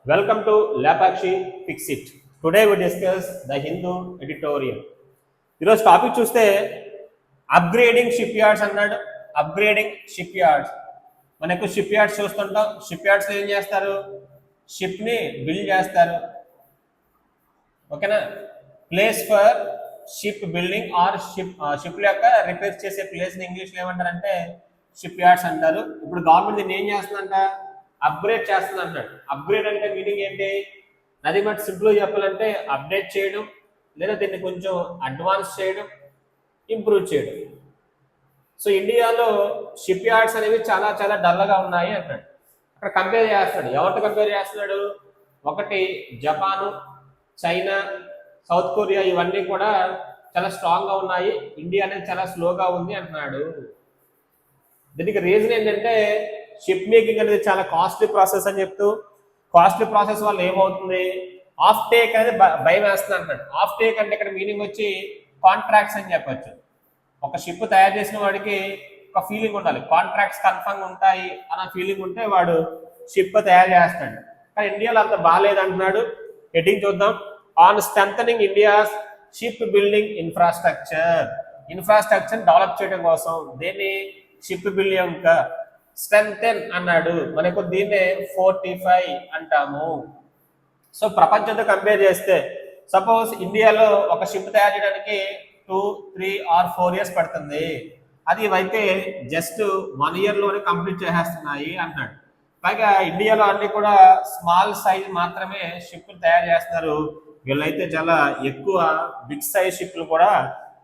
Welcome to Lapakshi Fix It. Today we discuss the Hindu editorial. ఈరోజు topic చూస్తే upgrading ship yards అన్నాడు. Upgrading ship yards, మనకు ship yards చూస్తుంటాం. Ship yards ఏం చేస్తారు? షిప్ని build చేస్తారు. ఓకేనా? Place for ship building or ship యొక్క రిపేర్ చేసే ప్లేస్ని ఇంగ్లీష్లో ఏమంటారంటే షిప్ యార్డ్స్ అంటారు. ఇప్పుడు గవర్నమెంట్ దీన్ని ఏం చేస్తుందంట? అప్గ్రేడ్ చేస్తుంది అంటాడు. అప్గ్రేడ్ అంటే మీనింగ్ ఏంటి? అది బట్ సింపుల్గా చెప్పాలంటే అప్డేట్ చేయడం, లేదా దీన్ని కొంచెం అడ్వాన్స్ చేయడం, ఇంప్రూవ్ చేయడం. సో ఇండియాలో షిప్ యార్డ్స్ అనేవి చాలా చాలా డల్గా ఉన్నాయి అంటాడు. అక్కడ కంపేర్ చేస్తాడు. ఎవరితో కంపేర్ చేస్తున్నాడు? ఒకటి జపాను, చైనా, సౌత్ కొరియా, ఇవన్నీ కూడా చాలా స్ట్రాంగ్గా ఉన్నాయి, ఇండియా అనేది చాలా స్లోగా ఉంది అంటున్నాడు. దీనికి రీజన్ ఏంటంటే షిప్ మేకింగ్ అనేది చాలా కాస్ట్లీ ప్రాసెస్ అని చెప్తూ, కాస్ట్లీ ప్రాసెస్ వల్ల ఏమవుతుంది? ఆఫ్ టేక్ అనేది భయం వేస్తుంది అంటాడు. ఆఫ్ టేక్ అంటే ఇక్కడ మీనింగ్ వచ్చి కాంట్రాక్ట్స్ అని చెప్పచ్చు. ఒక షిప్ తయారు చేసిన వాడికి ఒక ఫీలింగ్ ఉండాలి, కాంట్రాక్ట్స్ కన్ఫర్మ్ ఉంటాయి అన్న ఫీలింగ్ ఉంటే వాడు షిప్ తయారు చేస్తాడు. కానీ ఇండియాలో అంత బాగాలేదు అంటున్నాడు. హెడ్డింగ్ చూద్దాం. On strengthening India's ship building infrastructure. Infrastructure develop చేయడం కోసం దేన్ని షిప్ బిల్డింగ్ స్ట్రెంథెన్ అన్నాడు. మనకు దీన్నే 45 అంటాము. సో ప్రపంచంతో కంపేర్ చేస్తే సపోజ్ ఇండియాలో ఒక షిప్ తయారు చేయడానికి 2, 3 or 4 years పడుతుంది. అది ఇవైతే జస్ట్ 1 yearలోనే కంప్లీట్ చేసేస్తున్నాయి అన్నాడు. పైగా ఇండియాలో అన్ని కూడా స్మాల్ సైజ్ మాత్రమే షిప్లు తయారు చేస్తున్నారు. వీళ్ళైతే చాలా ఎక్కువ బిగ్ సైజ్ షిప్లు కూడా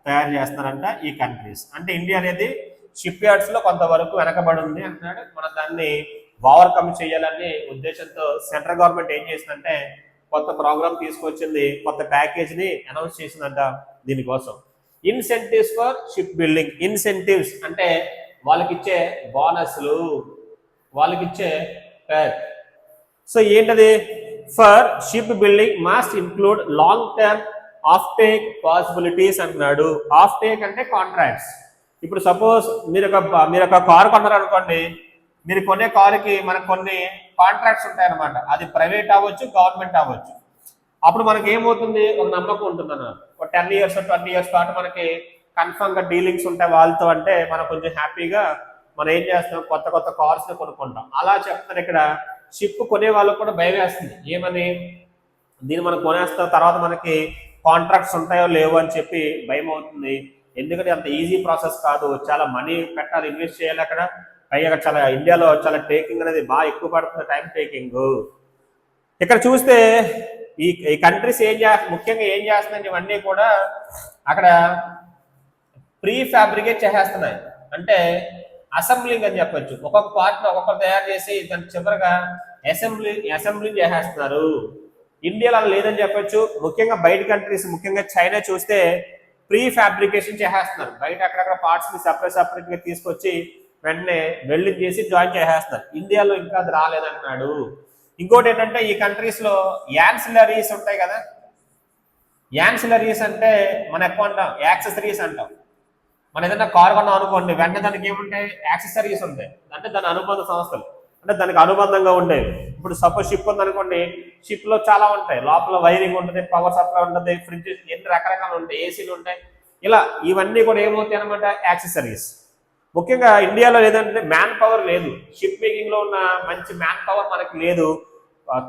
తయారు చేస్తున్నారంట ఈ కంట్రీస్. అంటే ఇండియా అనేది షిప్ యార్డ్స్ లో కొంతవరకు వెనకబడి ఉంది అంటున్నాడు. మనం దాన్ని ఓవర్కమ్ చేయాలనే ఉద్దేశంతో సెంట్రల్ గవర్నమెంట్ ఏం చేసిందంటే కొత్త ప్రోగ్రామ్ తీసుకొచ్చింది, కొత్త ప్యాకేజ్ ని అనౌన్స్ చేసిందంట దీనికోసం. Incentives for ship building. Incentives అంటే వాళ్ళకి ఇచ్చే బోనస్లు, వాళ్ళకి ఇచ్చే పేర్. సో ఏంటది? For ship building must include long term of take possibilities అంటున్నాడు. ఆఫ్ టేక్ అంటే కాంట్రాక్ట్స్. ఇప్పుడు సపోజ్ మీరు ఒక కారు కొన్నారనుకోండి, మీరు కొనే కారుకి మనకు కొన్ని కాంట్రాక్ట్స్ ఉంటాయన్నమాట. అది ప్రైవేట్ అవ్వచ్చు, గవర్నమెంట్ అవ్వచ్చు. అప్పుడు మనకి ఏమవుతుంది? ఒక నమ్మకం ఉంటుంది అన్నమాట. ఒక 10 years 20 years పాటు మనకి కన్ఫర్మ్గా డీలింగ్స్ ఉంటాయి వాళ్ళతో. అంటే మనం కొంచెం హ్యాపీగా మనం ఏం చేస్తాం? కొత్త కొత్త కార్స్ని కొనుక్కుంటాం. అలా చెప్తారు ఇక్కడ. షిప్ కొనే వాళ్ళకు కూడా భయం వేస్తుంది. ఏమని? దీన్ని మనం కొనేస్తాం, తర్వాత మనకి కాంట్రాక్ట్స్ ఉంటాయో లేవో అని చెప్పి భయం అవుతుంది. ఎందుకంటే అంత ఈజీ ప్రాసెస్ కాదు, చాలా మనీ పెట్టాలి, ఇన్వెస్ట్ చేయాలి అక్కడ. పైగా చాలా ఇండియాలో చాలా టేకింగ్ అనేది బాగా ఎక్కువ పడుతుంది, టైం టేకింగ్. ఇక్కడ చూస్తే ఈ కంట్రీస్ ముఖ్యంగా ఏం చేస్తున్నాయి? ఇవన్నీ కూడా అక్కడ ప్రీ ఫ్యాబ్రికేట్ చేసేస్తున్నాయి. అంటే అసెంబ్లింగ్ అని చెప్పొచ్చు. ఒక్కొక్క పార్ట్ని ఒక్కొక్కరు తయారు చేసి దాని చివరిగా అసెంబ్లింగ్ చేసేస్తున్నారు. ఇండియాలో అలా లేదని చెప్పొచ్చు. ముఖ్యంగా బయట కంట్రీస్, ముఖ్యంగా చైనా చూస్తే ప్రీ ఫ్యాబ్రికేషన్ చేసేస్తున్నారు. బయట అక్కడక్కడ పార్ట్స్ని సపరేట్గా తీసుకొచ్చి వెంటనే వెల్డింగ్ చేసి జాయిన్ చేసేస్తున్నారు. ఇండియాలో ఇంకా అది రాలేదన్నాడు. ఇంకోటి ఏంటంటే ఈ కంట్రీస్లో యాన్సిలరీస్ ఉంటాయి కదా. యాన్సిలరీస్ అంటే మనం ఎక్కువ అంటాం యాక్సెసరీస్ అంటాం. మనం ఏదైనా కార్ కొన్నాం అనుకోండి, వెంటనే దానికి ఏముంటాయి? యాక్సెసరీస్ ఉంటాయి. అంటే దాని అనుబంధ సంస్థలు, అంటే దానికి అనుబంధంగా ఉండేవి. ఇప్పుడు సపోజ్ షిప్ ఉందనుకోండి, షిప్లో చాలా ఉంటాయి. లోపల వైరింగ్ ఉంటుంది, పవర్ సప్లై ఉంటుంది, ఫ్రిడ్జ్, ఎన్ని రకరకాలు ఉంటాయి, ఏసీలు ఉంటాయి. ఇలా ఇవన్నీ కూడా ఏమవుతాయి అనమాట? యాక్సెసరీస్. ముఖ్యంగా ఇండియాలో ఏదంటే మ్యాన్ పవర్ లేదు. షిప్ మేకింగ్లో ఉన్న మంచి మ్యాన్ పవర్ మనకి లేదు.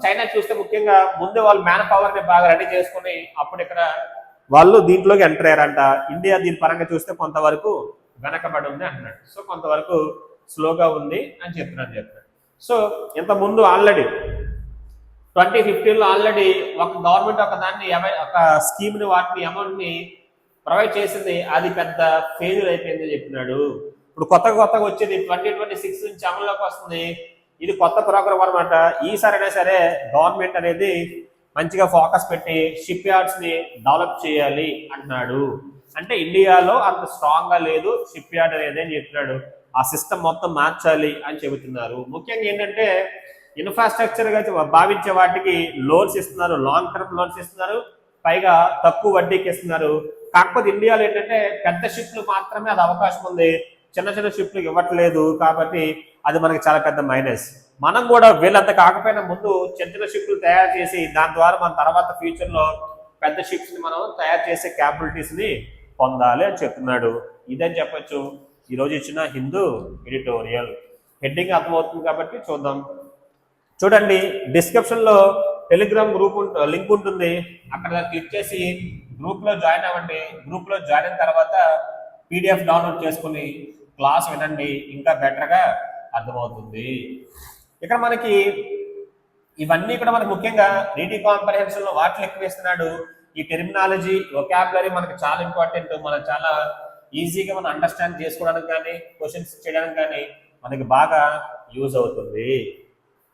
చైనా చూస్తే ముఖ్యంగా ముందు వాళ్ళు మ్యాన్ పవర్ని బాగా రెడీ చేసుకుని అప్పుడు ఇక్కడ వాళ్ళు దీంట్లోకి ఎంటర్ అయ్యారంట. ఇండియా దీని పరంగా చూస్తే కొంతవరకు వెనకబడి ఉంది అంటున్నాడు. సో కొంతవరకు స్లోగా ఉంది అని చెప్తున్నాడు. సో ఇంత ముందు ఆల్రెడీ 2015లో ఆల్రెడీ ఒక గవర్నమెంట్ ఒక దాన్ని ఒక స్కీమ్ని, వాటిని అమౌంట్ని ప్రొవైడ్ చేసింది. అది పెద్ద ఫెయిల్యూర్ అయిపోయింది చెప్పినాడు. ఇప్పుడు కొత్తగా వచ్చేది 2026 నుంచి అమల్లోకి వస్తుంది. ఇది కొత్త ప్రోగ్రామ్ అనమాట. ఈసారైనా సరే గవర్నమెంట్ అనేది మంచిగా ఫోకస్ పెట్టి షిప్ యార్డ్స్ని డెవలప్ చేయాలి అంటున్నాడు. అంటే ఇండియాలో అంత స్ట్రాంగ్గా లేదు షిప్ యార్డ్ అనేది అని చెప్తున్నాడు. ఆ సిస్టమ్ మొత్తం మార్చాలి అని చెబుతున్నారు. ముఖ్యంగా ఏంటంటే ఇన్ఫ్రాస్ట్రక్చర్గా భావించే వాటికి లోన్స్ ఇస్తున్నారు, లాంగ్ టర్మ్ లోన్స్ ఇస్తున్నారు, పైగా తక్కువ వడ్డీకి ఇస్తున్నారు. కాకపోతే ఇండియాలో ఏంటంటే పెద్ద షిప్లు మాత్రమే అది అవకాశం ఉంది, చిన్న చిన్న షిప్లు ఇవ్వట్లేదు. కాబట్టి అది మనకి చాలా పెద్ద మైనస్. మనం కూడా వీళ్ళంత కాకపోయినా ముందు చిన్న చిన్న షిప్లు తయారు చేసి దాని ద్వారా మన తర్వాత ఫ్యూచర్లో పెద్ద షిప్స్ని మనం తయారు చేసే క్యాపబిలిటీస్ని పొందాలి అని చెప్తున్నాడు. ఇదని చెప్పొచ్చు ఈరోజు ఇచ్చిన హిందూ ఎడిటోరియల్. హెడ్డింగ్ అర్థమవుతుంది కాబట్టి చూద్దాం. చూడండి, డిస్క్రిప్షన్లో టెలిగ్రామ్ గ్రూప్ లింక్ ఉంటుంది, అక్కడ క్లిక్ చేసి గ్రూప్లో జాయిన్ అవ్వండి. గ్రూప్లో జాయిన్ అయిన తర్వాత పీడిఎఫ్ డౌన్లోడ్ చేసుకుని క్లాస్ వినండి, ఇంకా బెటర్గా అర్థమవుతుంది. ఇక్కడ మనకి ఇవన్నీ కూడా మనకు ముఖ్యంగా రీడింగ్ కాంప్రహెన్షన్లో వాటిలో ఎక్కువ వేస్తున్నాడు. ఈ టెర్మినాలజీ వొకాబులరీ మనకి చాలా ఇంపార్టెంట్. మనం చాలా ఈజీగా మనం అండర్స్టాండ్ చేసుకోవడానికి కానీ క్వశ్చన్స్ చేయడానికి కానీ మనకి బాగా యూజ్ అవుతుంది.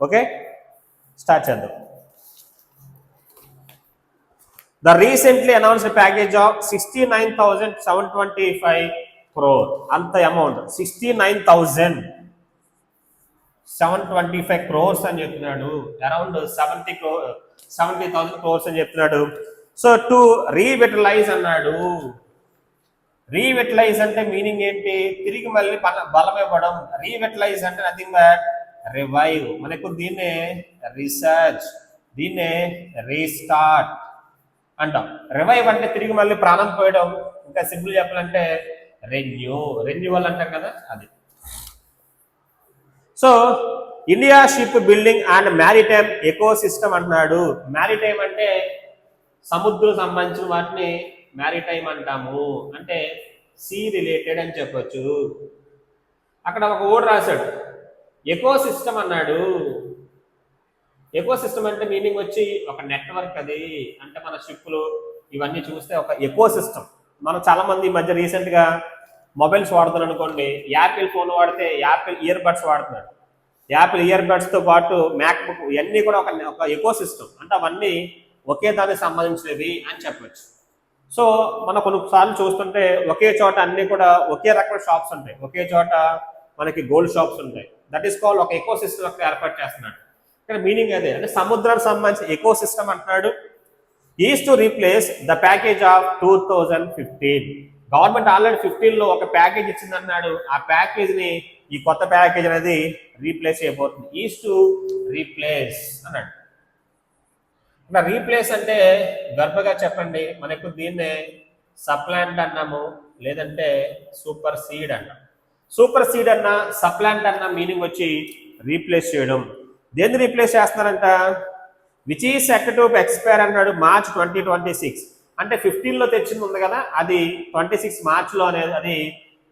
ఓకే, స్టార్ట్ చేద్దాం. The recently announced package of 69,725 crore. అంత అమౌంట్ 69,725 crores అని చెప్తున్నాడు. అరౌండ్ 70,000 crores అని చెప్తున్నాడు. సో టు రీవిటలైజ్ అన్నాడు. రీవిటలైజ్ అంటే మీనింగ్ ఏంటి? తిరిగి మళ్ళీ బలం ఇవ్వడం. రీవిటలైజ్ అంటే నథింగ్ బట్ రివైవ్. మనకు దీన్నే రీసెర్చ్, దీన్నే రీస్టార్ట్ అంటాం. రివైవ్ అంటే తిరిగి మళ్ళీ ప్రాణం పోయడం. ఇంకా సింపుల్ చెప్పాలంటే రెన్యూవల్ అంటాం కదా, అది. So India ship building and maritime eco system అంటున్నాడు. మ్యారిటైమ్ అంటే సముద్రం సంబంధించిన వాటిని మ్యారిటైమ్ అంటాము, అంటే సీ రిలేటెడ్ అని చెప్పొచ్చు. అక్కడ ఒక వర్డ్ రాశాడు, ఎకో సిస్టమ్ అన్నాడు. ఎకో సిస్టమ్ అంటే మీనింగ్ వచ్చి ఒక నెట్వర్క్. అది అంటే మన షిప్లు ఇవన్నీ చూస్తే ఒక ఎకో సిస్టమ్. మనం చాలా మంది ఈ మధ్య రీసెంట్గా మొబైల్స్ వాడుతున్నాం అనుకోండి, యాపిల్ ఫోన్ వాడితే యాపిల్ ఇయర్ బడ్స్ వాడుతున్నాడు. యాపిల్ ఇయర్ బడ్స్తో పాటు మ్యాక్బుక్, ఇవన్నీ కూడా ఒక ఎకో సిస్టమ్. అంటే అవన్నీ ఒకే దానికి సంబంధించినవి అని చెప్పచ్చు. సో మనం కొన్నిసార్లు చూస్తుంటే ఒకే చోట అన్ని కూడా ఒకే రకమైన షాప్స్ ఉంటాయి, ఒకే చోట మనకి గోల్డ్ షాప్స్ ఉంటాయి. దట్ ఈస్ కాల్డ్ ఒక ఎకో సిస్టమ్ అక్కడ ఏర్పాటు చేస్తున్నాడు. ఇక్కడ మీనింగ్ అదే, అంటే సముద్రానికి సంబంధించిన ఎకో సిస్టమ్ అంటున్నాడు. Is to replace the package of 2015. Government already 15లో ఒక ప్యాకేజ్ ఇచ్చిందన్నాడు. ఆ ప్యాకేజ్ని ఈ కొత్త ప్యాకేజ్ అనేది రీప్లేస్ అయిపోతుంది. ఈజ్ టు రీప్లేస్ అన్నాడు. ఇక్కడ రీప్లేస్ అంటే గర్భగా చెప్పండి. మనకు దీన్నే సప్లాంట్ అన్నాము, లేదంటే సూపర్ సీడ్ అన్నాం. సూపర్ సీడ్ అన్న సప్లాంట్ అన్న మీనింగ్ వచ్చి రీప్లేస్ చేయడం. దేన్ని రీప్లేస్ చేస్తున్నారంట? Which is set to expire అన్నాడు మార్చ్ 2026. అంటే 15లో తెచ్చింది ఉంది కదా, అది 26 మార్చ్లో అనేది అది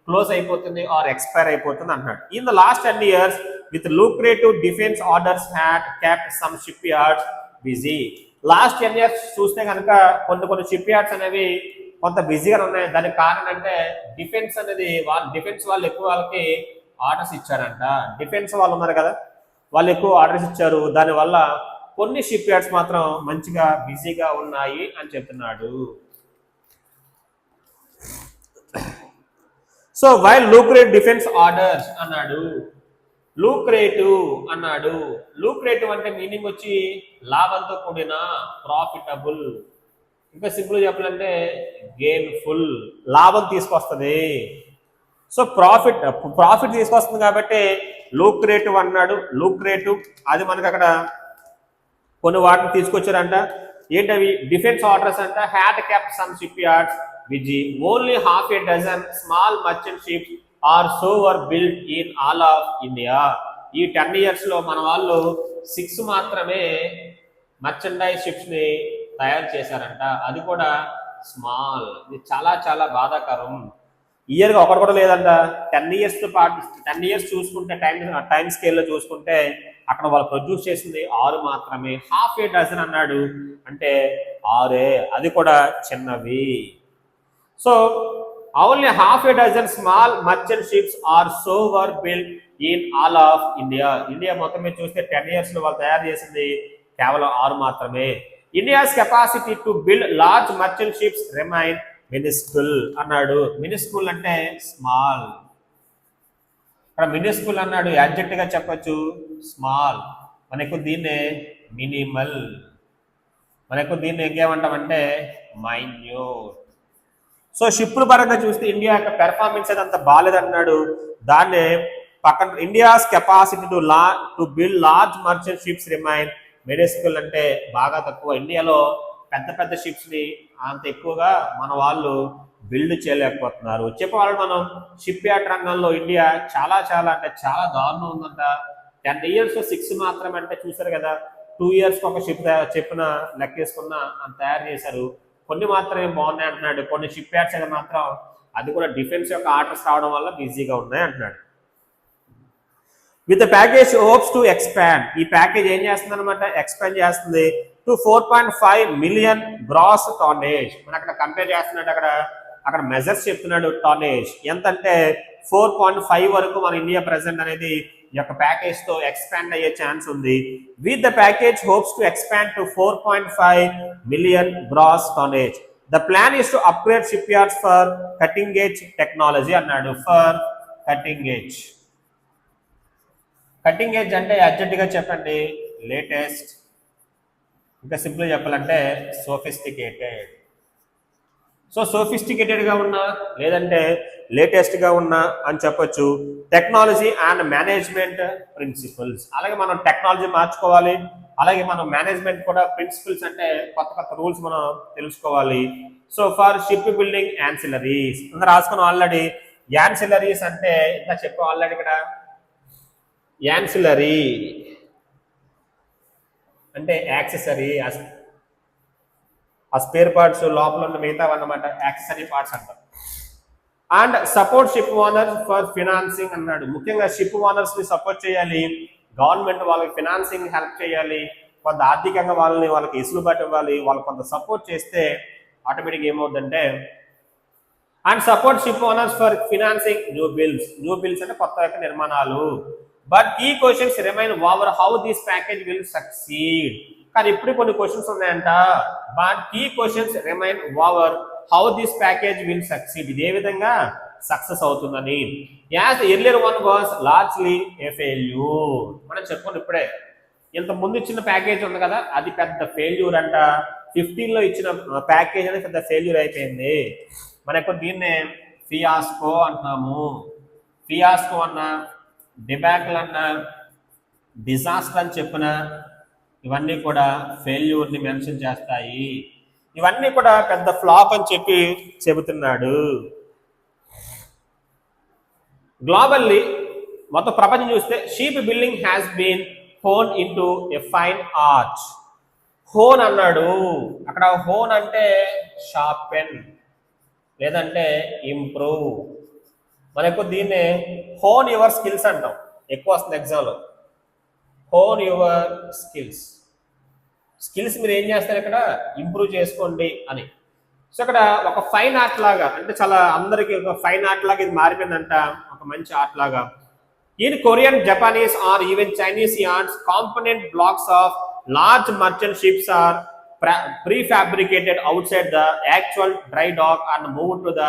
క్లోజ్ అయిపోతుంది ఆర్ ఎక్స్పైర్ అయిపోతుంది అంటున్నాడు. In the last 10 years with lucrative defence orders had kept some shipyards busy. Last 10 years చూస్తే కనుక కొన్ని షిప్ యార్డ్స్ అనేవి కొంత బిజీగా ఉన్నాయి. దానికి కారణం అంటే డిఫెన్స్ అనేది డిఫెన్స్ వాళ్ళు ఎక్కువ వాళ్ళకి ఆర్డర్స్ ఇచ్చారంట. డిఫెన్స్ వాళ్ళు ఉన్నారు కదా, వాళ్ళు ఎక్కువ ఆర్డర్స్ ఇచ్చారు. దానివల్ల కొన్ని షిప్ యార్డ్స్ మాత్రం మంచిగా బిజీగా ఉన్నాయి అని చెప్తున్నాడు. So while lucrative defence orders అన్నాడు. లూక్రేటివ్ అన్నాడు. లూక్రేటివ్ అంటే మీనింగ్ వచ్చి లాభంతో కూడిన, ప్రాఫిటబుల్. ఇంకా సింపుల్ చెప్పాలంటే గెయిన్ఫుల్, లాభం తీసుకొస్తుంది. సో ప్రాఫిట్ తీసుకొస్తుంది కాబట్టి లూక్రేటివ్ అన్నాడు. లూక్రేటివ్ అది మనకి అక్కడ కొన్ని వాటిని తీసుకొచ్చారంట. ఏంటవి? డిఫెన్స్ ఆర్డర్స్ అంట. Had kept some shipyards busy. Only half a dozen small merchant ships are so were build in all of India. ఈ 10 years లో మన వాళ్ళు 6 మాత్రమే మర్చెండైజ్ షిప్స్ ని తయారు చేశారంట. అది కూడా స్మాల్. ఇది చాలా చాలా బాధాకరం. ఇయర్గా ఒకటి కూడా లేదంట. 10 yearsతో పాటు 10 years చూసుకుంటే టైం స్కేల్లో చూసుకుంటే అక్కడ వాళ్ళు ప్రొడ్యూస్ చేసింది 6 మాత్రమే. half a dozen అన్నాడు అంటే 6, అది కూడా చిన్నవి. So only half a dozen small merchant ships are so were build in all of India. India మొత్తం మీద చూస్తే 10 yearsలో వాళ్ళు తయారు చేసింది కేవలం 6 మాత్రమే. India's capacity to build large merchant ships remain minuscule అన్నాడు. మినిస్కుల్ అంటే స్మాల్. ఇక్కడ మినిస్కుల్ అన్నాడు, యాడ్జెక్టివ్ గా చెప్పొచ్చు స్మాల్. మనకు దీన్నే మినిమల్. మనకు దీన్ని ఇంకేమంటామంటే మైన్యూట్. సో షిప్పుల పరంగా చూస్తే ఇండియా యొక్క పెర్ఫార్మెన్స్ అది అంత బాగాలేదన్నాడు. దాన్నే పక్కన India's capacity to build large merchant ships remain minuscule అంటే బాగా తక్కువ. ఇండియాలో పెద్ద పెద్ద షిప్స్ ని అంత ఎక్కువగా మన వాళ్ళు బిల్డ్ చేయలేకపోతున్నారు. చెప్పాలి మనం షిప్ యార్డ్ రంగంలో ఇండియా చాలా చాలా అంటే చాలా దారుణం ఉందంట. 10 years 6 మాత్రమే అంటే చూసారు కదా, 2 years ఒక షిప్ చెప్పిన లెక్కేసుకున్న తయారు చేశారు. కొన్ని మాత్రమే బాగున్నాయి అంటున్నాడు. కొన్ని షిప్ యార్డ్స్ అయితే మాత్రం అది కూడా డిఫెన్స్ యొక్క ఆర్డర్స్ రావడం వల్ల బిజీగా ఉన్నాయి అంటున్నాడు. With the package hopes to expand, ఈ ప్యాకేజ్ ఏం చేస్తుంది అనమాట, ఎక్స్పాండ్ చేస్తుంది టు 4.5 million గ్రాస్ టానేజ్. మన అక్కడ కంపేర్ చేస్తున్నాడు, అక్కడ మెజర్స్ చెప్తున్నాడు. టానేజ్ ఎంత అంటే 4.5 వరకు మన ఇండియా ప్రెసెంట్ అనేది ఈ యొక్క ప్యాకేజ్ తో ఎక్స్పాండ్ అయ్యే ఛాన్స్ ఉంది. With the package hopes to expand to 4.5 million gross tonnage. The plan is to upgrade shipyards for cutting edge technology అన్నాడు. For cutting edge, cutting edge అంటే అర్జెంట్గా చెప్పండి లేటెస్ట్, ఇంకా సింపుల్ చెప్పాలంటే sophisticated. So సోఫిస్టికేటెడ్గా ఉన్నా లేదంటే లేటెస్ట్గా ఉన్నా అని చెప్పొచ్చు. టెక్నాలజీ అండ్ మేనేజ్మెంట్ ప్రిన్సిపల్స్, అలాగే మనం టెక్నాలజీ మార్చుకోవాలి, అలాగే మనం మేనేజ్మెంట్ కూడా ప్రిన్సిపల్స్ అంటే కొత్త కొత్త రూల్స్ మనం తెలుసుకోవాలి. So for ship building ancillaries అందరూ రాసుకున్నాం ఆల్రెడీ. యాన్సిలరీస్ అంటే ఇంకా చెప్పాం ఆల్రెడీ ఇక్కడ. యాన్సిలరీ అంటే యాక్సెసరీ, ఆ స్పేర్ పార్ట్స్ లోపల ఉన్న మిగతా అన్నమాట యాక్సెసరీ పార్ట్స్ అంటారు. And support ship owners for financing అన్నాడు. ముఖ్యంగా షిప్ ఓనర్స్ ని సపోర్ట్ చేయాలి, గవర్నమెంట్ వాళ్ళకి ఫినాన్సింగ్ హెల్ప్ చేయాలి, కొంత ఆర్థికంగా వాళ్ళకి ఇసులుబాటు ఇవ్వాలి, వాళ్ళకి కొంత సపోర్ట్ చేస్తే ఆటోమేటిక్గా ఏమవుతుందంటే. And support ship owners for financing new bills అంటే కొత్త యొక్క నిర్మాణాలు. But key questions remain over how this package will succeed. కానీ ఇప్పుడు కొన్ని క్వశ్చన్స్ ఉన్నాయంట. But key questions remain over how this package will succeed, ఇది ఏ విధంగా సక్సెస్ అవుతుందని. As earlier one was largely a failure. మనం చెప్పుకోండి ఇప్పుడే, ఇంత ముందు ఇచ్చిన ప్యాకేజ్ ఉంది కదా అది పెద్ద ఫెయిల్యూర్ అంట. 15లో ఇచ్చిన ప్యాకేజ్ అనేది పెద్ద ఫెయిల్యూర్ అయిపోయింది. మనకు దీన్నే ఫియాస్కో అంటున్నాము. ఫియాస్కో అన్న, డిబాకిల్ అన్న, డిజాస్టర్ అని చెప్పిన ఇవన్నీ కూడా ఫెయిల్యూర్ని మెన్షన్ చేస్తాయి. ఇవన్నీ కూడా పెద్ద ఫ్లాప్ అని చెప్పి చెబుతున్నాడు. గ్లోబల్లీ మొత్తం ప్రపంచం చూస్తే shipbuilding has been honed into a fine art. Hone అన్నాడు అక్కడ. హోన్ అంటే షార్పెన్ లేదంటే ఇంప్రూవ్. మనకు దీన్నే హోన్ యువర్ స్కిల్స్ అంటాం, ఎక్కువ వస్తుంది ఎగ్జామ్లో. హోన్ యువర్ స్కిల్స్ మీరు ఏం చేస్తారు ఇక్కడ, ఇంప్రూవ్ చేసుకోండి అని. సో ఇక్కడ ఒక ఫైన్ ఆర్ట్ లాగా, అంటే చాలా అందరికి ఒక ఫైన్ ఆర్ట్ లాగా ఇది మారిపోయిందంట, ఒక మంచి ఆర్ట్ లాగా. In Korean, Japanese or even Chinese yards component blocks of large merchant ships are prefabricated outside the actual dry dock and move to the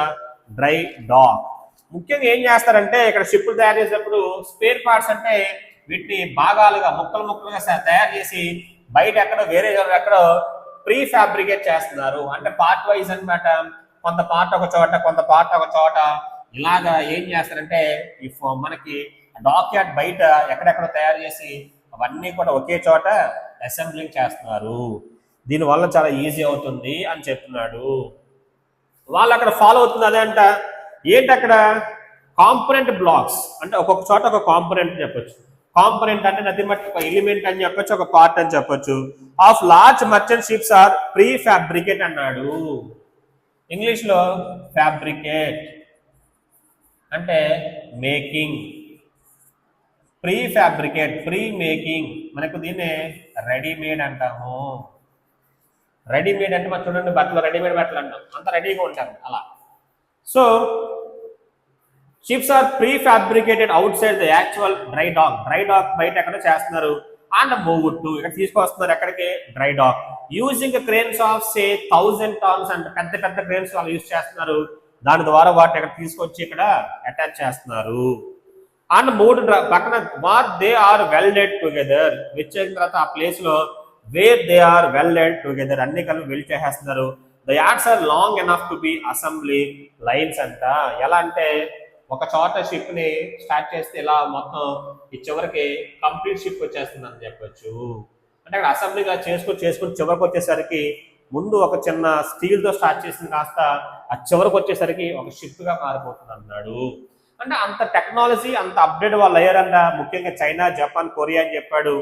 dry dock. ముఖ్యంగా ఏం చేస్తారంటే ఇక్కడ షిప్లు తయారు చేసేటప్పుడు స్పేర్ పార్ట్స్ అంటే వీటిని భాగాలుగా ముక్కలుగా తయారు చేసి బయట ఎక్కడో వేరే ఎక్కడో ప్రీ ఫ్యాబ్రికేట్ చేస్తున్నారు. అంటే పార్ట్ వైజ్ అనమాట. కొంత పార్ట్ ఒక చోట, కొంత పార్ట్ ఒక చోట, ఇలాగా ఏం చేస్తారంటే మనకి డాక్ యార్డ్ బయట ఎక్కడెక్కడో తయారు చేసి అవన్నీ కూడా ఒకే చోట అసెంబ్లింగ్ చేస్తున్నారు. దీనివల్ల చాలా ఈజీ అవుతుంది అని చెప్తున్నాడు. వాళ్ళు అక్కడ ఫాలో అవుతుంది అదే అంట. ఏంటి అక్కడ కాంపోనెంట్ బ్లాక్స్ అంటే ఒక్కొక్క చోట ఒక కాంపోనెంట్ చెప్పొచ్చు. కాంపోనెంట్ అంటే నథింగ్ బట్ ఒక ఎలిమెంట్ అని చెప్పొచ్చు, ఒక పార్ట్ అని చెప్పొచ్చు. Of large merchant ships are prefabricate అన్నాడు. ఇంగ్లీష్ లో ఫ్యాబ్రికేట్ అంటే making, prefabricate pre making. మనకు దీన్నే రెడీమేడ్ అంటాము. రెడీమేడ్ అంటే మనం చూడండి బట్టలు, రెడీమేడ్ బట్టలు అంటాం, అంత రెడీగా ఉంటారు అలా. So ships are prefabricated outside the actual dry dock బయట ఎక్కడ చేస్తున్నారు. అండ్ మూవ్ టు ఇక్కడ తీసుకొస్తున్నారు ఎక్కడికి, dry dock. Using cranes of say 1000 tons అంటే పెద్ద పెద్ద క్రేన్స్ వాళ్ళు యూజ్ చేస్తున్నారు. దాని ద్వారా వాటిని ఇక్కడ తీసుకొచ్చి ఇక్కడ అటాచ్ చేస్తున్నారు. అండ్ మూడు పక్కన what they are welded together, వచ్చేసిన తర్వాత ఆ ప్లేస్ లో where they are welded together అన్ని కలిపి వెల్డ్ చేసేస్తున్నారు. The yards are long enough to be assembly lines అంట. ఎలా అంటే ఒక చోట షిప్ ని స్టార్ట్ చేస్తే ఇలా మొత్తం ఈ చివరికి కంప్లీట్ షిప్ వచ్చేస్తుంది అని చెప్పొచ్చు. అంటే అక్కడ అసెంబ్లీగా చేసుకుని చివరికి వచ్చేసరికి ముందు ఒక చిన్న స్టీల్ తో స్టార్ట్ చేసింది కాస్త ఆ చివరికి వచ్చేసరికి ఒక షిప్ గా మారిపోతుంది అన్నాడు. అంటే అంత టెక్నాలజీ అంత అప్డేట్ వాళ్ళు అయ్యారంట, ముఖ్యంగా చైనా, జపాన్, కొరియా అని చెప్పాడు.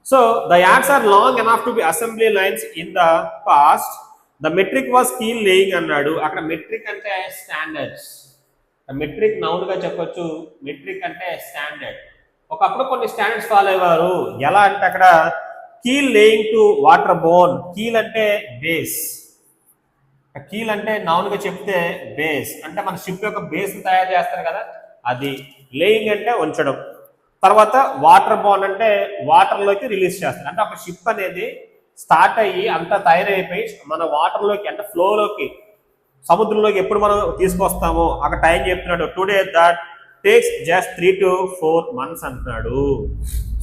So the yards are long enough to be assembly lines in the past. The metric was keel laying అన్నాడు. అక్కడ మెట్రిక్ అంటే స్టాండర్డ్స్, మెట్రిక్ నౌన్ గా చెప్పొచ్చు, మెట్రిక్ అంటే స్టాండర్డ్. ఒకప్పుడు కొన్ని స్టాండర్డ్స్ ఫాలో అయ్యేవారు. ఎలా అంటే అక్కడ కీల్ లేయింగ్ టు వాటర్ బోన్. కీల్ అంటే బేస్, కీల్ అంటే నౌన్ గా చెప్తే బేస్ అంటే మన షిప్ యొక్క బేస్ తయారు చేస్తారు కదా అది. లేయింగ్ అంటే ఉంచడం. తర్వాత వాటర్ బోన్ అంటే వాటర్ లోకి రిలీజ్ చేస్తారు. అంటే ఒక షిప్ అనేది స్టార్ట్ అయ్యి అంతా తయారైపోయి మన వాటర్ లోకి అంటే ఫ్లోలోకి సముద్రంలోకి ఎప్పుడు మనం తీసుకొస్తామో అక్కడ టైం చెప్తున్నాడు. Today that takes just 3 to 4 months అంటున్నాడు.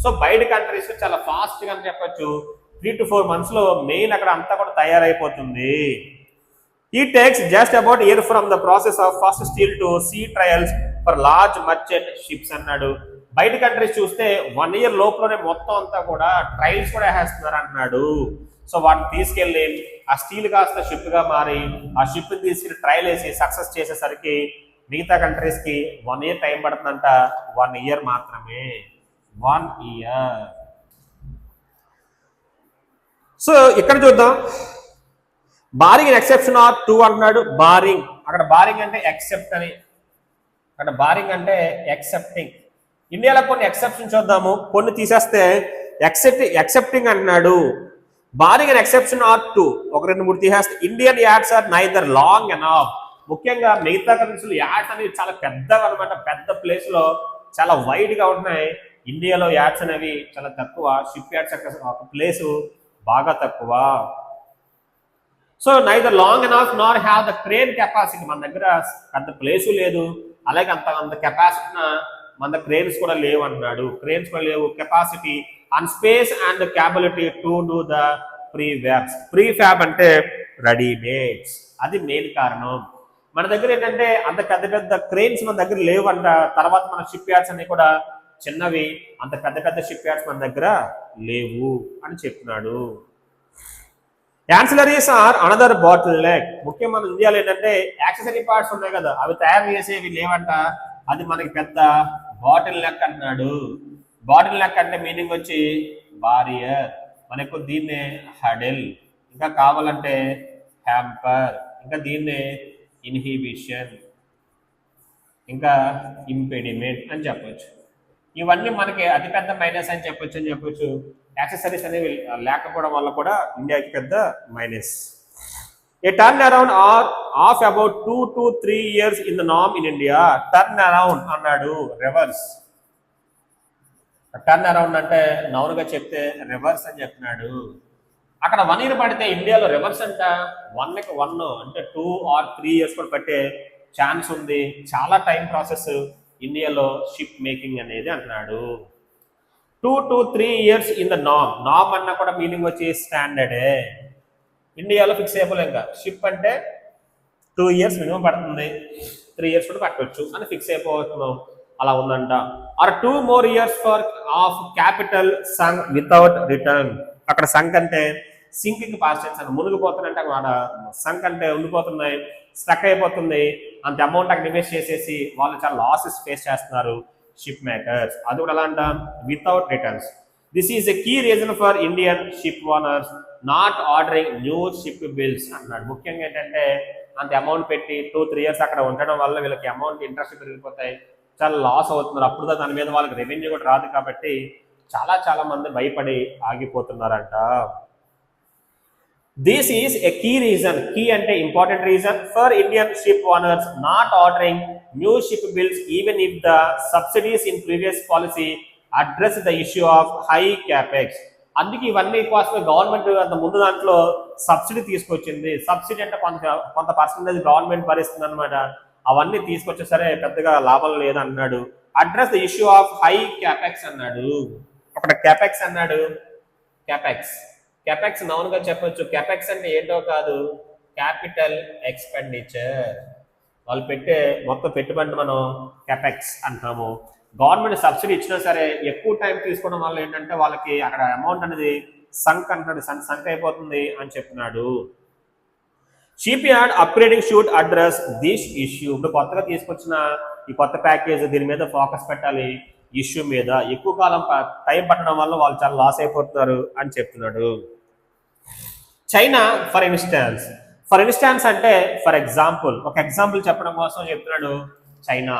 సో బయట కంట్రీస్ చాలా ఫాస్ట్ గా చెప్పొచ్చు. 3 to 4 months లో మెయిన్ అక్కడ అంతా కూడా తయారైపోతుంది. It takes just about a year from the process of first steel to sea trials for large merchant ships అన్నాడు. బయట కంట్రీస్ చూస్తే 1 year లోపలనే మొత్తం అంతా కూడా ట్రయల్స్ కూడా వేస్తున్నారు అంటున్నాడు. సో వాటిని తీసుకెళ్లి ఆ స్టీల్ కాస్త షిప్ గా మారి ఆ షిప్ తీసుకెళ్లి ట్రయల్ వేసి సక్సెస్ చేసేసరికి మిగతా కంట్రీస్ కి 1 year టైం పడుతుందంట. 1 year మాత్రమే, 1 year. సో ఇక్కడ చూద్దాం, బారింగ్ ఎక్సెప్షన్ ఆర్ 2 అంటున్నాడు. బారింగ్ అక్కడ బారింగ్ అంటే ఎక్సెప్ట్ అని, అక్కడ బారింగ్ అంటే ఎక్సెప్టింగ్. ఇండియాలో కొన్ని ఎక్సెప్షన్ చూద్దాము, కొన్ని తీసేస్తే ఎక్సెప్టింగ్ అంటున్నాడు. బారింగ్ అండ్ ఎక్సెప్షన్ ఆర్ 2, ఒక 2-3 తీసేస్తే Indian yards are neither long enough. ముఖ్యంగా మిగతా కంట్రీస్ యాడ్స్ అనేవి చాలా పెద్దగా అనమాట, పెద్ద ప్లేస్ లో చాలా వైడ్ గా ఉంటున్నాయి. ఇండియాలో యాడ్స్ అనేవి చాలా తక్కువ, షిప్ యాడ్స్ ఒక ప్లేసు బాగా తక్కువ. So neither long enough Nar have the crane capacity. మన దగ్గర అంత ప్లేసు లేదు, అలాగే అంత కెపాసిటీ మన దగ్గర క్రేన్స్ కూడా లేవు అంటున్నాడు. క్రేన్స్ కూడా లేవు, capacity and space and capability to do the prefabs. Prefab అంటే రెడీమేడ్స్, అది మెయిన్ కారణం. మన దగ్గర ఏంటంటే అంత పెద్ద పెద్ద క్రేన్స్ మన దగ్గర లేవు అంట. తర్వాత మన షిప్ యార్డ్స్ అన్ని కూడా చిన్నవి, అంత పెద్ద పెద్ద షిప్ యార్డ్స్ మన దగ్గర లేవు అని చెప్తున్నాడు. Ancillaries are another bottleneck. ముఖ్యం మన ఇండియాలో ఏంటంటే యాక్సెసరీ పార్ట్స్ ఉన్నాయి కదా, అవి తయారు చేసేవి లేవంట. అది మనకి పెద్ద బాటిల్ నెక్ అంటున్నాడు. బాటిల్ నెక్ అంటే మీనింగ్ వచ్చి బారియర్, మనకు దీన్నే హడెల్, ఇంకా కావాలంటే హ్యాంపర్, ఇంకా దీన్నే ఇన్హిబిషన్, ఇంకా ఇంపెడిమెంట్ అని చెప్పొచ్చు. ఇవన్నీ మనకి అతిపెద్ద మైనస్ అని చెప్పొచ్చు. యాక్సెసరీస్ అనేవి లేకపోవడం వల్ల కూడా ఇండియాకి పెద్ద minus. A turn around or of about 2 to 3 years in the norm in India. Turn around అన్నాడు, రివర్స్. టర్న్ అరౌండ్ అంటే నౌన్ గా చెప్తే రివర్స్ అని చెప్తున్నాడు. అక్కడ 1 year పడితే ఇండియాలో రివర్స్ అంట 1కి 1 అంటే 2 or 3 years కూడా పట్టే ఛాన్స్ ఉంది. చాలా టైం ప్రాసెస్ ఇండియాలో షిప్ మేకింగ్ అనేది అంటున్నాడు. 2 to 3 years in the norm. Norm అన్నా కూడా మీనింగ్ వచ్చి స్టాండర్డే. ఇండియాలో ఫిక్స్ అయిపోలే, ఇంకా షిప్ అంటే 2 years మినిమం పడుతుంది, 3 years కూడా పట్టవచ్చు అని ఫిక్స్ అయిపోతున్నాం. అలా ఉందంట. Are 2 more years for of capital sunk without return. అక్కడ సంక్ అంటే సింకింగ్ పాస్ట్ టెన్స్ అని, మునిగిపోతున్నట్టు అక్కడ సంక్ అంటే ఉండిపోతున్నాయి, స్టక్ అయిపోతుంది. అంత అమౌంట్ అక్కడ ఇన్వెస్ట్ చేసేసి వాళ్ళు చాలా లాసెస్ ఫేస్ చేస్తున్నారు షిప్ మేకర్స్. అది కూడా ఎలా అంట, without returns. This is a key reason for Indian ship owners not ordering new ship bills అన్నాడు. ముఖ్యంగా ఏంటంటే అంత అమౌంట్ పెట్టి 2-3 years అక్కడ ఉండడం వల్ల వీళ్ళకి అమౌంట్ ఇంట్రెస్ట్ పెరిగిపోతాయి, చాలా లాస్ అవుతున్నారు. అప్పుడు దాని మీద వాళ్ళకి రెవెన్యూ కూడా రాదు కాబట్టి చాలా మంది భయపడి ఆగిపోతున్నారంట. This is a key reason, key అంటే important reason for Indian ship owners not ordering new ship builds even if the subsidies in previous policy address the issue of high capex. అందుకే ఇవన్నీ కోసం గవర్నమెంట్ అంత ముందు దాంట్లో subsidy తీసుకొచ్చింది. Subsidy అంటే కొంత పర్సంటేజ్ గవర్నమెంట్ భరిస్తుంది అనమాట. అవన్నీ తీసుకొచ్చే సరే పెద్దగా లాభం లేదన్నాడు. Address the issue of high capex అన్నాడు. అక్కడ క్యాపెక్స్ అన్నాడు. క్యాపెక్స్ నౌన్ గా చెప్పొచ్చు. క్యాపెక్స్ అంటే ఏంటో కాదు, క్యాపిటల్ ఎక్స్పెండిచర్. వాళ్ళు పెట్టే మొత్తం పెట్టుబడి మనం కెపెక్స్ అంటాము. గవర్నమెంట్ సబ్సిడీ ఇచ్చినా సరే ఎక్కువ టైం తీసుకోవడం వల్ల ఏంటంటే వాళ్ళకి అక్కడ అమౌంట్ అనేది సంక్ అంటున్నాడు, సంక్ అయిపోతుంది అని చెప్తున్నాడు. Ship yard upgrading should address this issue. ఇప్పుడు కొత్తగా తీసుకొచ్చిన ఈ కొత్త ప్యాకేజ్ దీని మీద ఫోకస్ పెట్టాలి, ఇష్యూ మీద. ఎక్కువ కాలం టైం పట్టడం వల్ల వాళ్ళు చాలా లాస్ అయిపోతున్నారు అని చెప్తున్నాడు. చైనా ఫర్ ఇన్స్టాన్స్ అంటే ఫర్ ఎగ్జాంపుల్, ఒక ఎగ్జాంపుల్ చెప్పడం కోసం చెప్తున్నాడు. చైనా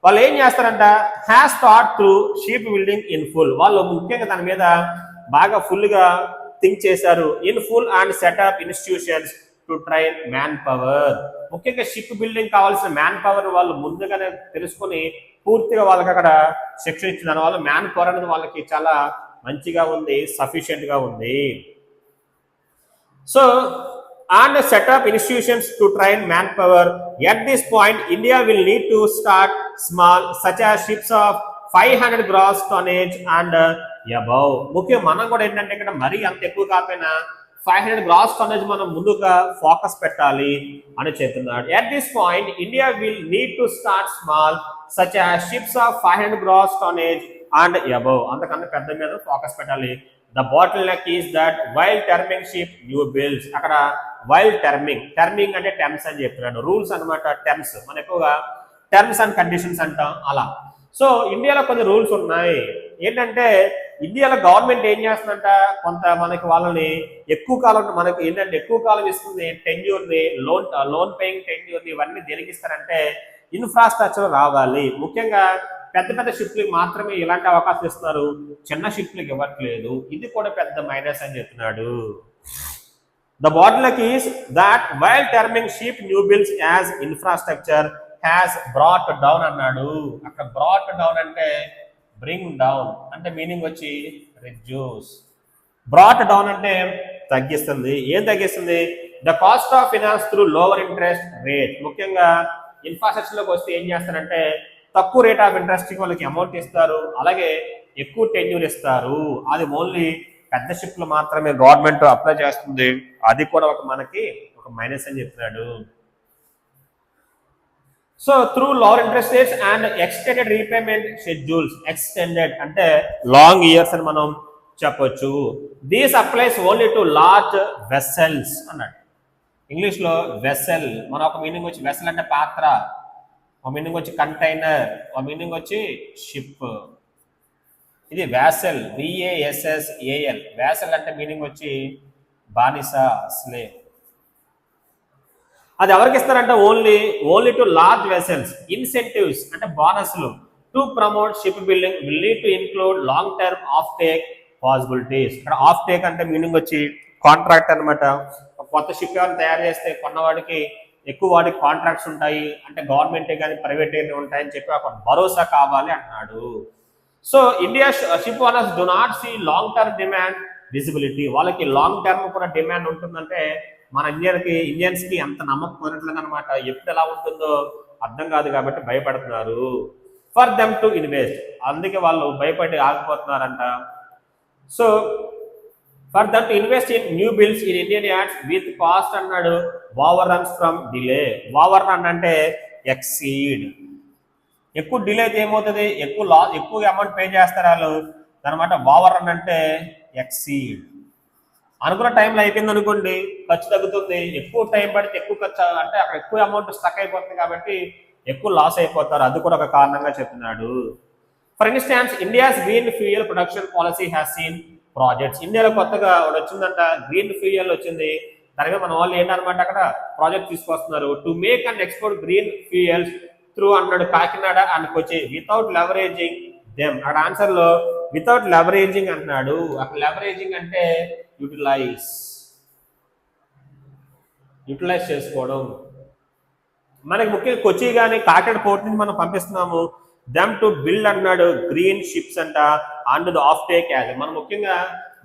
వాళ్ళు ఏం చేస్తారంట, has thought through ship building in full. వాళ్ళు ముఖ్యంగా దాని మీద బాగా ఫుల్గా థింక్ చేశారు. In full and setup institutions to train man power. ముఖ్యంగా షిప్ బిల్డింగ్ కావాల్సిన మ్యాన్ పవర్ వాళ్ళు ముందుగానే తెలుసుకొని పూర్తిగా వాళ్ళకి అక్కడ శిక్షణ ఇచ్చిన దానివల్ల మ్యాన్ పవర్ అనేది వాళ్ళకి చాలా మంచిగా ఉంది, సఫిషియెంట్గా ఉంది. So and set up institutions to train manpower. At this point, India will need to start small, such as ships of 500 gross tonnage and above. ముఖ్యంగా మనం కూడా ఏంటంటే ఇక్కడ మరీ అంత ఎక్కువ కాకపోయినా 500 గ్రాస్ టన్నేజ్ మనం ముందుగా ఫోకస్ పెట్టాలి అని చెప్తున్నాడు. At this point, India will need to start small, such as ships of 500 gross tonnage and above. అంతకన్నా పెద్ద మీద ఫోకస్ పెట్టాలి. The bottleneck is that while terming ship new builds, అక్కడ వైల్ టర్మింగ్ అంటే టర్మ్స్ అని చెప్తున్నాడు, రూల్స్ అనమాట. టర్మ్స్ మన ఎక్కువగా టర్మ్స్ అండ్ కండిషన్స్ అంటాం అలా. సో ఇండియాలో కొన్ని రూల్స్ ఉన్నాయి. ఏంటంటే ఇండియాలో గవర్నమెంట్ ఏం చేస్తుందంట, కొంత మనకి వాళ్ళని ఎక్కువ కాలం మనకి ఏంటంటే ఎక్కువ కాలం ఇస్తుంది. టెన్యూర్ని, లోన్ పేయింగ్ టెన్యూర్ని ఇవన్నీ దేనికి ఇస్తారంటే ఇన్ఫ్రాస్ట్రక్చర్ రావాలి. ముఖ్యంగా పెద్ద పెద్ద షిప్లకి మాత్రమే ఇలాంటి అవకాశం ఇస్తున్నారు, చిన్న షిప్లకి ఇవ్వట్లేదు. ఇది కూడా పెద్ద మైనస్ అని చెప్తున్నాడు. The bottleneck is that while terming ship new builds as infrastructure has brought down అన్నాడు. అక్కడ brought down అంటే bring down అంటే మీనింగ్ వచ్చి reduce. brought down అంటే తగ్గిస్తుంది. ఏం తగ్గిస్తుంది? The cost of finance through lower interest rate. ముఖ్యంగా ఇన్ఫ్రాస్ట్రక్చర్లోకి వస్తే ఏం చేస్తారంటే తక్కువ రేట్ ఆఫ్ ఇంట్రెస్ట్ వాళ్ళకి అమౌంట్ ఇస్తారు, అలాగే ఎక్కువ టెన్యూర్ ఇస్తారు. అది ఓన్లీ పెద్ద షిప్లు మాత్రమే గవర్నమెంట్ అప్లై చేస్తుంది. అది కూడా మనకి ఒక మైనస్ అని చెప్తున్నాడు. So through lower interest rates and extended repayment schedules. Extended అంటే లాంగ్ ఇయర్స్ అని మనం చెప్పొచ్చు. These applies only to large vessels అన్నాడు. ఇంగ్లీష్లో వెసెల్ మన ఒక మీనింగ్ వచ్చి వెసెల్ అంటే పాత్ర, ఒక మీనింగ్ వచ్చి కంటైనర్, ఒక మీనింగ్ వచ్చి షిప్. ఇది వ్యాసెల్, VASSAL. వ్యాసెల్ అంటే మీనింగ్ వచ్చి బానిస, స్లేవ్. అది ఎవరికి ఇస్తారంటే only to large vessels. Incentives అంటే బోనస్లు. To promote shipbuilding will need to include long term of take possibilities. ఇక్కడ ఆఫ్ టేక్ అంటే మీనింగ్ వచ్చి కాంట్రాక్ట్ అనమాట. కొత్త షిప్ ఎవరు తయారు చేస్తే కొన్నవాడికి ఎక్కువ వాడికి కాంట్రాక్ట్స్ ఉంటాయి, అంటే గవర్నమెంటే కానీ ప్రైవేటే ఉంటాయని చెప్పి ఒక భరోసా కావాలి అన్నాడు. So India ship owners do not see long term demand visibility. వాళ్ళకి లాంగ్ టర్మ్ కూడా డిమాండ్ ఉంటుందంటే మన ఇండియన్స్కి అంత నమ్మకం ఉన్నట్లుగా అనమాట. ఎప్పుడు ఎలా ఉంటుందో అర్థం కాదు కాబట్టి భయపడుతున్నారు. ఫర్ దెమ్ టు ఇన్వెస్ట్, అందుకే వాళ్ళు భయపడి ఆగిపోతున్నారంట. So for them to invest in new builds in Indian yards with cost అన్నాడు overruns from delay. Overrun అంటే ఎక్సీడ్. ఎక్కువ డిలే అయితే ఏమవుతుంది, ఎక్కువ అమౌంట్ పే చేస్తారు వాళ్ళు అనమాట. ఓవర్ రన్ అంటే ఎక్సీడ్. అనుకున్న టైంలో అయిపోయింది అనుకోండి, ఖర్చు తగ్గుతుంది. ఎక్కువ టైం పడితే ఎక్కువ ఖర్చు అంటే అక్కడ ఎక్కువ అమౌంట్ స్టక్ అయిపోతుంది కాబట్టి ఎక్కువ లాస్ అయిపోతారు. అది కూడా ఒక కారణంగా చెప్తున్నాడు. For instance India's green fuel production policy has seen projects. ఇండియాలో కొత్తగా వచ్చిందంట, గ్రీన్ ఫ్యూయల్ వచ్చింది. దానిగా మన వాళ్ళు ఏంటనమాట అక్కడ ప్రాజెక్ట్ తీసుకొస్తున్నారు. To make and export green fuels through అన్నాడు Kakinada and Kochi without leveraging them. అక్కడ ఆన్సర్ లో వితౌట్ లెవరేజింగ్ అంటున్నాడు. అక్కడ లెవరేజింగ్ అంటే యూటిలైజ్ చేసుకోవడం. మనకి ముఖ్యంగా కొచ్చి కానీ కాకినాడ పోర్ట్ నుంచి మనం పంపిస్తున్నాము. దెమ్ టు బిల్డ్ అన్నాడు గ్రీన్ షిప్స్ అంట and the of take as. మనం ముఖ్యంగా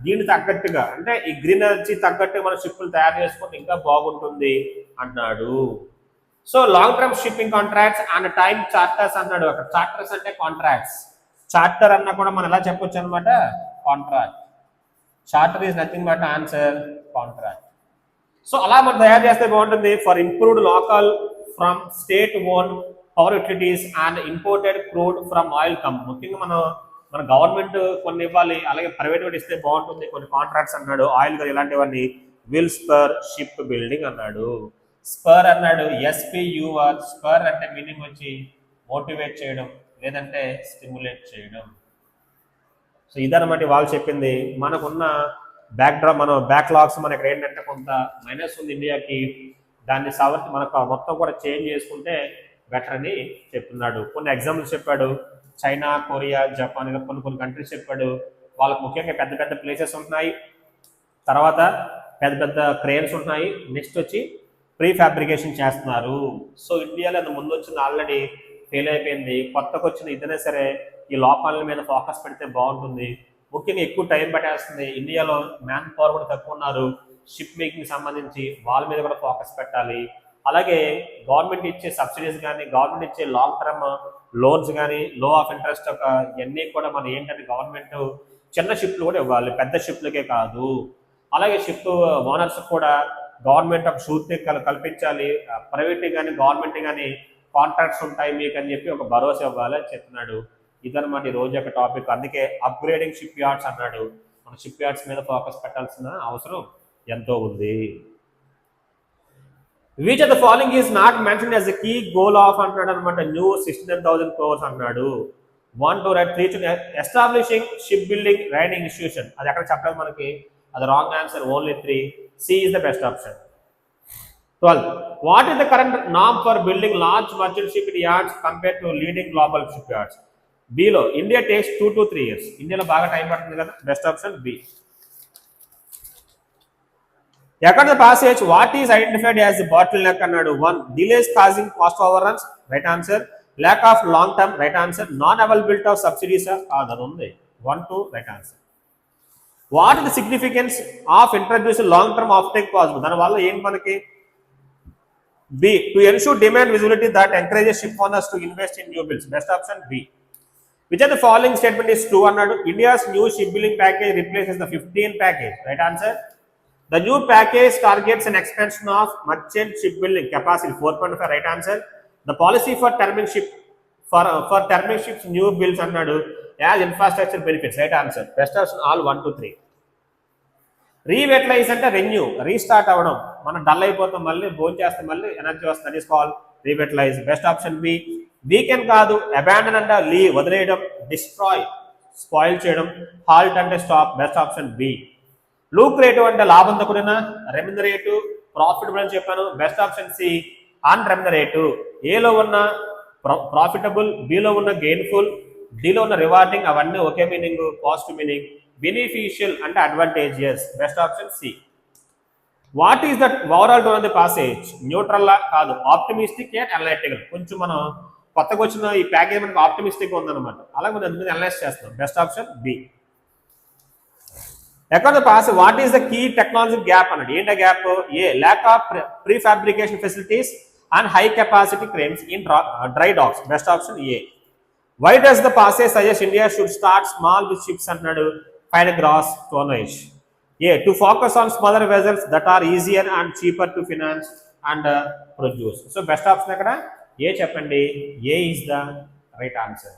దీన్ని తగ్గట్టుగా అంటే ఈ గ్రీన్ ఎనర్జీ తగ్గట్టుగా మన షిప్లు తయారు చేసుకుంటే ఇంకా బాగుంటుంది అన్నాడు. So long term shipping contracts and time charters అన్నాడు. అక్కడ చార్టర్స్ అంటే కాంట్రాక్ట్స్. చార్టర్ అన్నా కూడా మనం ఎలా చెప్పొచ్చు అనమాట, contract. Charter is nothing but answer contract. So అలా మనం తయారు చేస్తే బాగుంటుంది. For improved local from state own power utilities and imported crude from oil company. ముఖ్యంగా మన గవర్నమెంట్ కొన్ని ఇవ్వాలి, అలాగే ప్రైవేట్ కూడా ఇస్తే బాగుంటుంది కొన్ని కాంట్రాక్ట్స్ అన్నాడు. ఆయిల్ ఇలాంటివన్నీ. విల్ స్పర్ షిప్ బిల్డింగ్ అన్నాడు. స్పర్ అన్నాడు, ఎస్పియుఆర్. స్పర్ అంటే మీనింగ్ వచ్చి మోటివేట్ చేయడం లేదంటే స్టిమ్యులేట్ చేయడం. సో ఇదన్నమాట వాళ్ళు చెప్పింది. మనకున్న బ్యాక్డ్రాప్, మన బ్యాక్లాగ్స్ మనకి ఏంటంటే కొంత మైనస్ ఉంది ఇండియాకి, దాన్ని మనకు మొత్తం కూడా చేంజ్ చేసుకుంటే బెటర్ అని చెప్తున్నాడు. కొన్ని ఎగ్జాంపుల్స్ చెప్పాడు. చైనా, కొరియా, జపాన్ ఇలా కొన్ని కంట్రీస్ చెప్పాడు. వాళ్ళకు ముఖ్యంగా పెద్ద పెద్ద ప్లేసెస్ ఉంటున్నాయి, తర్వాత పెద్ద పెద్ద క్రేన్స్ ఉంటున్నాయి, నెక్స్ట్ వచ్చి ప్రీ ఫ్యాబ్రికేషన్ చేస్తున్నారు. సో ఇండియాలో ముందు వచ్చింది ఆల్రెడీ ఫెయిల్ అయిపోయింది, కొత్తకు వచ్చిన ఇదైనా సరే ఈ లోపాల మీద ఫోకస్ పెడితే బాగుంటుంది. ముఖ్యంగా ఎక్కువ టైం పట్టేస్తుంది. ఇండియాలో మ్యాన్ పవర్ కూడా తక్కువ ఉన్నారు. షిప్ మేకింగ్ సంబంధించి వాళ్ళ మీద కూడా ఫోకస్ పెట్టాలి. అలాగే గవర్నమెంట్ ఇచ్చే సబ్సిడీస్ కానీ, గవర్నమెంట్ ఇచ్చే లాంగ్ టర్మ్ లోన్స్ కానీ, లో ఆఫ్ ఇంట్రెస్ట్ ఇవన్నీ కూడా మనం ఏంటంటే గవర్నమెంట్ చిన్న షిప్లు కూడా ఇవ్వాలి, పెద్ద షిప్లకే కాదు. అలాగే షిప్ ఓనర్స్ కూడా గవర్నమెంట్ ఒక షూరిటీ కల్పించాలి. ప్రైవేట్ కానీ గవర్నమెంట్ కానీ కాంట్రాక్ట్స్ ఉంటాయి మీకు అని చెప్పి ఒక భరోసా ఇవ్వాలి అని చెప్తున్నాడు. ఇదన్నమాట ఈ రోజు యొక్క టాపిక్. అందుకే అప్గ్రేడింగ్ షిప్ యార్డ్స్ అన్నాడు. మన షిప్ యార్డ్స్ మీద ఫోకస్ పెట్టాల్సిన అవసరం ఎంతో ఉంది. Which of the following is not mention as the key goal of అంటున్నాడు అనమాట. న్యూ 69,000 crores అన్నాడు. 1 to 3 to establishing shipbuilding riding institution. అది ఎక్కడ చెప్పలేదు మనకి, అది wrong answer. Only 3. C is the best option. 12. What is the current నామ్ for building large merchant shipyards compare to leading global shipyards? Below India takes 2 to 3 years. ఇండియాలో బాగా time పడుతుంది కదా, బెస్ట్ ఆప్షన్ బి. ఎక్కడ the passage what is identified as the bottleneck అన్నాడు. 1. Delays causing cost overruns, right answer. Lack of long term, right answer. Non availability of subsidies కాదు, అది ఉంది. 1, 2 right answer. What is the significance of introduce long term of take possible? దాని వల్ల ఏంటి మనకి? B. To ensure demand visibility that encourages ship owners to invest in new builds. Best option b. Which of the following statement is true అన్నాడు. India's new shipbuilding package replaces the 15 package. Right answer. The new package targets an expansion of merchant shipbuilding capacity 4.5. Right answer. The policy for terming ships new builds అన్నాడు as infrastructure benefits. Right answer. Best option all 1 to 3. రీవెటలైజ్ అంటే renew, restart అవ్వడం. మనం dull అయిపోతాం, మళ్ళీ భోజనం చేస్తే మళ్ళీ energy వస్తుంది, that is called revitalize. Best option B. Weekend కాదు, అబాండన్ అంటే లీవ్, వదిలేయడం. డిస్ట్రాయ్, స్పాయిల్ చేయడం. హాల్ట్ అంటే stop. Best option B. Lucrative అంటే లాభంతో కూడిన, రెమ్యునరేటివ్ ప్రాఫిటబుల్ అని చెప్పాను. Best option C. అన్రెమ్యునరేటివ్. ఏలో ఉన్న ప్రాఫిటబుల్, బిలో ఉన్న గెయిన్ఫుల్, డిలో ఉన్న రివార్డింగ్, అవన్నీ ఒకే మీనింగ్, పాజిటివ్ మీనింగ్. బెనిఫిషియల్ అంటే advantageous. Best option C. What is that overall tone of the passage? Neutral కాదు, ఆప్టిమిస్టిక్ అండ్ అనలైటికల్. కొంచెం మనం కొత్తగా వచ్చిన ఈ ప్యాకేజ్ మనకు ఆప్టిమిస్టిక్ ఉందన్నమాట, అలాగే మనం దాని మీద అనలైజ్ చేస్తాం. Best option B. ఎక్కడ pass what is the key technology gap అన్నాడు. ఏంటి gap? A. Lack of prefabrication facilities and high capacity cranes in dry docks. Best option A. Why does the passage suggest India should start small with ships అన్నాడు. Fine gross tonnage. A. To focus on smaller vessels that are easier and cheaper to finance and produce. So best option ఎక్కడ? A చెప్పండి. ఏ is the right answer.